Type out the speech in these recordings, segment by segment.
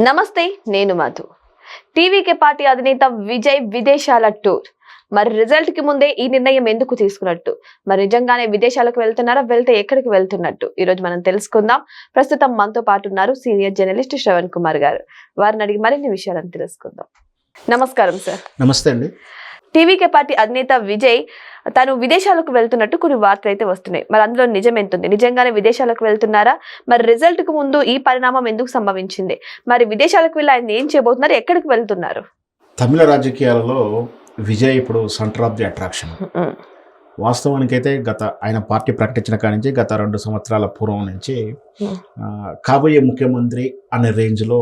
నమస్తే, నేను Madhu. TVK party అధినేత విజయ్ విదేశాల టూర్. మరి రిజల్ట్ కి ముందే ఈ నిర్ణయం ఎందుకు తీసుకున్నట్టు, మరి నిజంగానే విదేశాలకు వెళ్తున్నారా, వెళ్తే ఎక్కడికి వెళ్తున్నట్టు ఈ రోజు మనం తెలుసుకుందాం. ప్రస్తుతం మనతో పాటు ఉన్నారు సీనియర్ జర్నలిస్ట్ శ్రవణ్ కుమార్ గారు. వారిని అడిగి మరిన్ని విషయాలను తెలుసుకుందాం. నమస్కారం సార్. నమస్తే అండి. టీవీకే పార్టీ అధినేత విజయ్ తను విదేశాలకు వెళ్తున్నట్టు కొన్ని వార్తలు అయితే వస్తున్నాయి. మరి అందులో నిజం ఎంతుంది? నిజంగానే విదేశాలకు వెళ్తున్నారా? మరి రిజల్ట్ కు ముందు ఈ పరిణామం ఎందుకు సంభవించింది? మరి విదేశాలకు వెళ్ళి ఆయన ఏం చేయబోతున్నారు, ఎక్కడికి వెళ్తున్నారు? తమిళ రాజకీయాలలో విజయ్ ఇప్పుడు సెంటర్ ఆఫ్ ది అట్రాక్షన్. వాస్తవానికైతే ఆయన పార్టీ ప్రకటించిన కాడి నుంచి గత 2 సంవత్సరాల పూర్వం నుంచి కాబోయే ముఖ్యమంత్రి అనే రేంజ్లో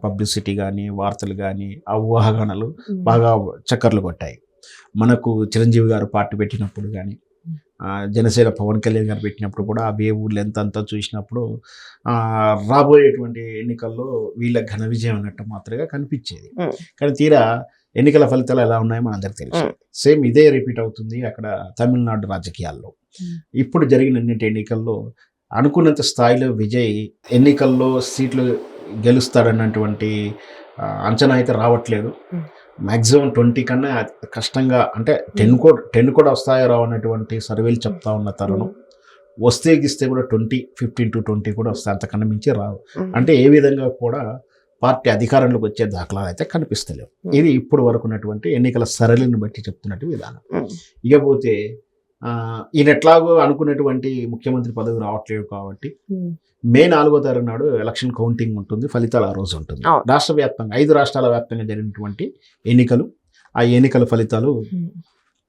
పబ్లిసిటీ కానీ, వార్తలు కానీ, ఆ ఊహాగానాలు బాగా చక్కర్లు కొట్టాయి. మనకు చిరంజీవి గారు పార్టీ పెట్టినప్పుడు కానీ, జనసేన పవన్ కళ్యాణ్ గారు పెట్టినప్పుడు కూడా ఆ వేవ్ లెంత్ అంతా చూసినప్పుడు రాబోయేటువంటి ఎన్నికల్లో వీళ్ళ ఘన విజయం అన్నట్టు మాత్రమే కనిపించేది. కానీ తీరా ఎన్నికల ఫలితాలు ఎలా ఉన్నాయో మనందరికీ తెలుసు. సేమ్ ఇదే రిపీట్ అవుతుంది అక్కడ తమిళనాడు రాజకీయాల్లో. ఇప్పుడు జరిగిన ఎన్నికల్లో అనుకున్నంత స్థాయిలో విజయ్ ఎన్నికల్లో సీట్లు గెలుస్తాడన్నటువంటి అంచనా అయితే రావట్లేదు. మ్యాక్సిమం 20 కన్నా కష్టంగా, అంటే 10 కూడా వస్తాయో రావన్నటువంటి సర్వేలు చెప్తా ఉన్న తరుణం. వస్తే గిస్తే కూడా 15 to 20 కూడా వస్తాయి, అంతకన్నా మించి రావు. అంటే ఏ విధంగా కూడా పార్టీ అధికారంలోకి వచ్చే దాఖలాలు అయితే కనిపిస్తలేవు. ఇది ఇప్పుడు వరకు ఉన్నటువంటి ఎన్నికల సరళిని బట్టి చెప్తున్నట్టు విధానం. ఇకపోతే ఈయన ఎట్లాగో అనుకున్నటువంటి ముఖ్యమంత్రి పదవి రావట్లేదు కాబట్టి మే 4వ తారీఖు నాడు ఎలక్షన్ కౌంటింగ్ ఉంటుంది, ఫలితాలు ఆ రోజు ఉంటుంది. రాష్ట్ర వ్యాప్తంగా 5 రాష్ట్రాల వ్యాప్తంగా జరిగినటువంటి ఎన్నికలు, ఆ ఎన్నికల ఫలితాలు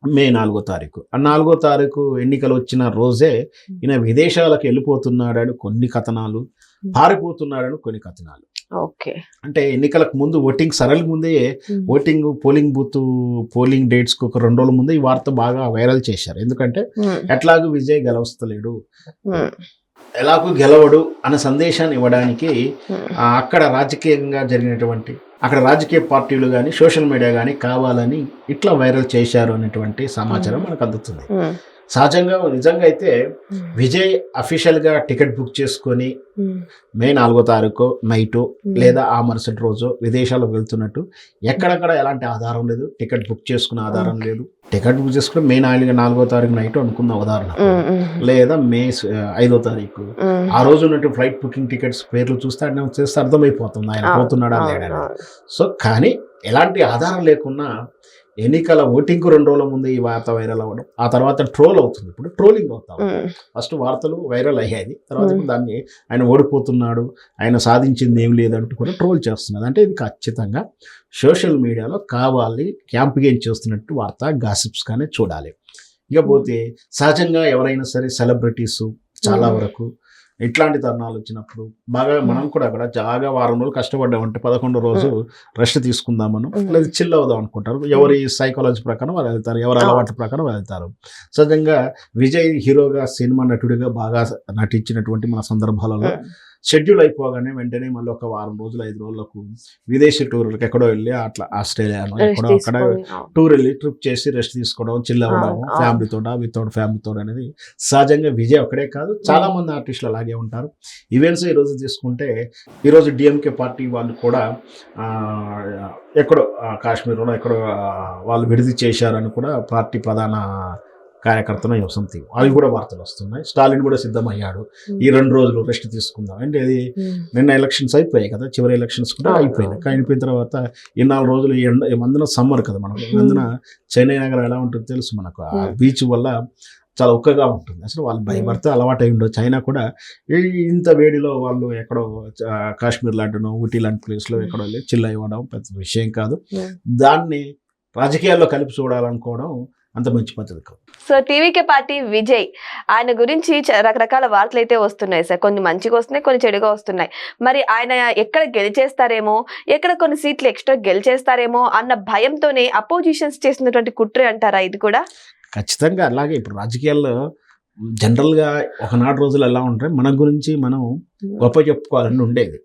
మే 4వ తారీఖు. ఆ 4వ తారీఖు ఎన్నికలు వచ్చిన రోజే ఈయన విదేశాలకు వెళ్ళిపోతున్నాడని కొన్ని కథనాలు, పారిపోతున్నాడని కొన్ని కథనాలు. ఓకే, అంటే ఎన్నికలకు ముందు ఓటింగ్ సరళి ముందే పోలింగ్ డేట్స్ కు ఒక 2 రోజుల ముందే ఈ వార్త బాగా వైరల్ చేశారు. ఎందుకంటే ఎట్లాగూ విజయ్ గెలవస్తలేడు, ఎలాగూ గెలవడు అనే సందేశాన్ని ఇవ్వడానికి అక్కడ రాజకీయంగా జరిగినటువంటి అక్కడ రాజకీయ పార్టీలు కానీ సోషల్ మీడియా కానీ కావాలని ఇట్లా వైరల్ చేశారు అనేటువంటి సమాచారం మనకు అందుతుంది. సహజంగా నిజంగా అయితే విజయ్ అఫీషియల్గా టికెట్ బుక్ చేసుకొని మే 4వ తారీఖు నైటు లేదా ఆ మరుసటి రోజు విదేశాలకు వెళ్తున్నట్టు ఎక్కడక్కడ ఎలాంటి ఆధారం లేదు, టికెట్ బుక్ చేసుకున్న ఆధారం లేదు. టికెట్ బుక్ చేసుకుని మే 4వ తారీఖు నైట్ అనుకున్న ఉదాహరణ, లేదా మే 5వ తారీఖు ఆ రోజు ఉన్నట్టు ఫ్లైట్ బుకింగ్ టికెట్స్ పేర్లు చూస్తే చేస్తే అర్థమైపోతుంది ఆయన పోతున్నాడా లేడని. సో కానీ ఎలాంటి ఆధారం లేకున్నా ఎన్నికల ఓటింగ్కు 2 రోజుల ముందు ఈ వార్త వైరల్ అవ్వడం, ఆ తర్వాత ట్రోల్ అవుతుంది. ఇప్పుడు ట్రోలింగ్ అవుతాం. ఫస్ట్ వార్తలు వైరల్ అయ్యాయి, తర్వాత దాన్ని ఆయన ఓడిపోతున్నాడు, ఆయన సాధించింది ఏం లేదంటూ కూడా ట్రోల్ చేస్తున్నది. అంటే ఇది ఖచ్చితంగా సోషల్ మీడియాలో కావాలి క్యాంపెయిన్ చేస్తున్నట్టు వార్త, గాసిప్స్ కానీ చూడాలి. ఇకపోతే సహజంగా ఎవరైనా సరే సెలబ్రిటీస్ చాలా వరకు ఇట్లాంటి తరుణాలు వచ్చినప్పుడు బాగా మనం కూడా అక్కడ బాగా వారం రోజులు కష్టపడ్డామంటే 11వ రోజు రెస్ట్ తీసుకుందామను లేదా చిల్ అవుదాం అనుకుంటారు. ఎవరి సైకాలజీ ప్రకారం వాళ్ళు వెళ్తారు, ఎవరి అలవాట్ల ప్రకారం వెళ్తారు. సహజంగా విజయ్ హీరోగా, సినిమా నటుడిగా బాగా నటించినటువంటి మన సందర్భాలలో షెడ్యూల్ అయిపోగానే వెంటనే మళ్ళీ ఒక వారం రోజులు 5 రోజులకు విదేశీ టూర్లకు ఎక్కడో వెళ్ళి అట్లా ఆస్ట్రేలియాలో ఎక్కడో అక్కడ టూర్ వెళ్ళి ట్రిప్ చేసి రెస్ట్ తీసుకోవడం, చిల్ అవ్వడం ఫ్యామిలీతో, వితౌట్ ఫ్యామిలీతో అనేది సహజంగా విజయ్ ఒక్కడే కాదు, చాలా మంది ఆర్టిస్టులు అలాగే ఉంటారు. ఈవెంట్స్ ఈరోజు తీసుకుంటే ఈరోజు డిఎంకే పార్టీ వాళ్ళు కూడా ఎక్కడో కాశ్మీర్లో ఎక్కడో వాళ్ళు విడిది చేశారని కూడా పార్టీ ప్రధాన కార్యకర్తను సంథింగ్ అవి కూడా వార్తలు వస్తున్నాయి. స్టాలిన్ కూడా సిద్ధమయ్యాడు, ఈ 2 రోజులు రెస్ట్ తీసుకుందాం అంటే. అది నిన్న ఎలక్షన్స్ అయిపోయాయి కదా, చివరి ఎలక్షన్స్ కూడా అయిపోయినాయి. అయిపోయిన తర్వాత ఈ 4 రోజులు మందున సమ్మర్ కదా మనకు, మందున చెన్నై నగరం ఎలా ఉంటుందో తెలుసు మనకు. ఆ బీచ్ వల్ల చాలా ఉక్కగా ఉంటుంది. అసలు వాళ్ళు భయపడితే అలవాటు అయి ఉండొచ్చు. అయినా కూడా ఇంత వేడిలో వాళ్ళు ఎక్కడో కాశ్మీర్ లాంటినో ఊటీ లాంటి ప్లేస్లో ఎక్కడో వెళ్ళి చిల్ అవ్వడం పెద్ద విషయం కాదు. దాన్ని రాజకీయాల్లో కలిపి చూడాలనుకోవడం అంత మంచి పద్ధతి కాదు. సో టీవీకే పార్టీ విజయ్ ఆయన గురించి రకరకాల వార్తలు అయితే వస్తున్నాయి సార్. కొన్ని మంచిగా వస్తున్నాయి, కొన్ని చెడుగా వస్తున్నాయి. మరి ఆయన ఎక్కడ గెలిచేస్తారేమో, ఎక్కడ కొన్ని సీట్లు ఎక్స్ట్రా గెలిచేస్తారేమో అన్న భయంతోనే అపోజిషన్స్ చేసినటువంటి కుట్రే అంటారా ఇది కూడా? ఖచ్చితంగా అలాగే. ఇప్పుడు రాజకీయాల్లో జనరల్గా ఒకనాటి రోజులు ఎలా ఉంటాయి, మన గురించి మనం గొప్ప చెప్పుకోవాలని ఉండేది.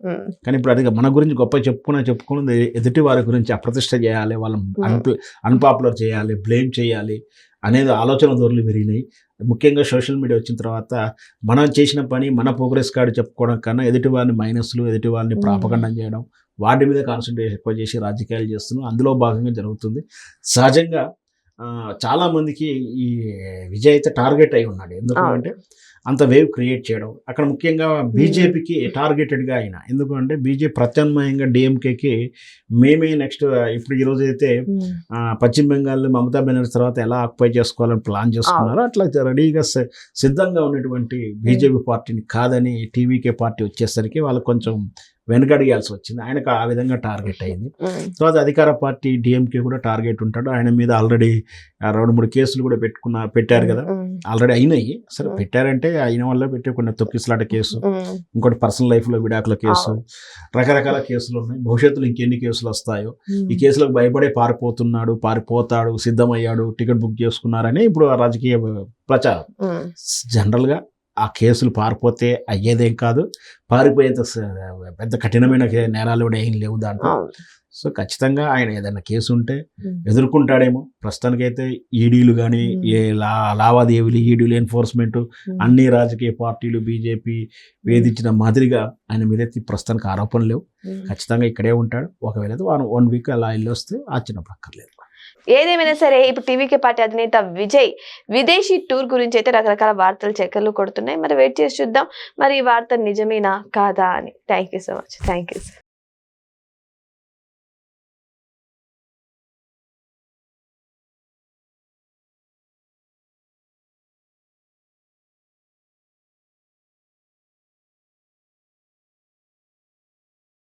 కానీ ఇప్పుడు అది మన గురించి గొప్ప చెప్పుకున్నది ఎదుటి వారి గురించి అప్రతిష్ట చేయాలి, వాళ్ళని అన్పాపులర్ చేయాలి, బ్లేమ్ చేయాలి అనేది ఆలోచన ధోరణులు పెరిగినాయి. ముఖ్యంగా సోషల్ మీడియా వచ్చిన తర్వాత మనం చేసిన పని మన ప్రోగ్రెస్ కార్డు చెప్పుకోవడం కన్నా ఎదుటి వారిని మైనస్లు, ఎదుటి వారిని ప్రాపగండం చేయడం, వాటి మీద కాన్సన్ట్రేషన్ ఎక్కువ చేసి రాజకీయాలు చేస్తున్నాం. అందులో భాగంగా జరుగుతుంది. సహజంగా చాలా మందికి ఈ విజయ్ అయితే టార్గెట్ అయి ఉన్నాడు. ఎందుకంటే అంత వేవ్ క్రియేట్ చేయడం, అక్కడ ముఖ్యంగా బీజేపీకి టార్గెటెడ్గా అయినా. ఎందుకంటే బీజేపీ ప్రత్యామ్నాయంగా డిఎంకేకి మేమే నెక్స్ట్ ఇప్పుడు ఈరోజు అయితే పశ్చిమ బెంగాల్ మమతా బెనర్జీ తర్వాత ఎలా ఆక్యుపై చేసుకోవాలని ప్లాన్ చేసుకున్నారో అట్లా రెడీగా సిద్ధంగా ఉన్నటువంటి బీజేపీ పార్టీని కాదని టీవీకే పార్టీ వచ్చేసరికి వాళ్ళకి కొంచెం వెనకడిగాల్సి వచ్చింది. ఆయనకు ఆ విధంగా టార్గెట్ అయింది. తర్వాత అధికార పార్టీ డిఎంకే కూడా టార్గెట్ ఉంటాడు. ఆయన మీద ఆల్రెడీ 2-3 కేసులు కూడా పెట్టారు కదా, ఆల్రెడీ అయినాయి. సరే పెట్టారంటే అయిన వల్ల పెట్టే కొన్ని తొక్కిసలాట కేసు, ఇంకోటి పర్సనల్ లైఫ్లో విడాకుల కేసు, రకరకాల కేసులు ఉన్నాయి. భవిష్యత్తులో ఇంకెన్ని కేసులు వస్తాయో. ఈ కేసులకు భయపడే పారిపోతాడు, సిద్ధమయ్యాడు, టికెట్ బుక్ చేసుకున్నారని ఇప్పుడు ఆ రాజకీయ ప్రచారం. జనరల్గా ఆ కేసులు పారిపోతే అయ్యేదేం కాదు, పారిపోయేంత పెద్ద కఠినమైన నేరాలు కూడా ఏం లేవు దాంట్లో. సో ఖచ్చితంగా ఆయన ఏదైనా కేసు ఉంటే ఎదుర్కొంటాడేమో. ప్రస్తుతానికైతే ఈడీలు కానీ లావాదేవీలు, ఈడీలు, ఎన్ఫోర్స్మెంట్ అన్ని రాజకీయ పార్టీలు బీజేపీ వేధించిన మాదిరిగా ఆయన మీద ప్రస్తుతానికి ఆరోపణలు లేవు. ఖచ్చితంగా ఇక్కడే ఉంటాడు. ఒకవేళ 1 వీక్ అలా వెళ్ళొస్తే ఆశ్చర్యపడక్కర్లేదు. ఏదేమైనా సరే ఇప్పుడు టీవీకే పార్టీ అధినేత విజయ్ విదేశీ టూర్ గురించి అయితే రకరకాల వార్తలు చక్కర్లు కొడుతున్నాయి. మరి వెయిట్ చేసి చూద్దాం మరి ఈ వార్త నిజమేనా కాదా అని. Thank you so much. Thank you sir.